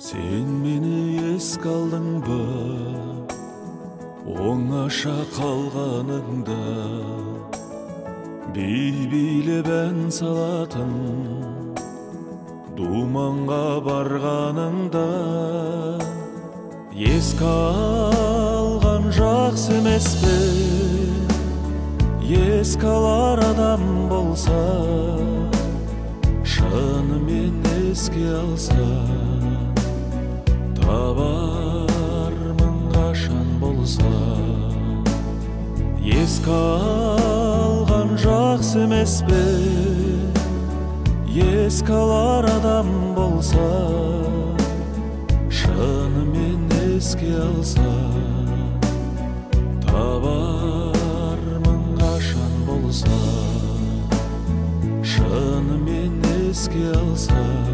Sen meni esке алдыңбы, оңаша қалғаныңда, бей-билеп ән салатын, думанға барғаныңда, еске алған жақсы емес пе, еске алар адам болса, шынымен еске алса, табармын қашан болса. Еске алған жақсы емес пе, еске алар адам болса, шынымен еске алса, табармын қашан болса, шынымен еске алса.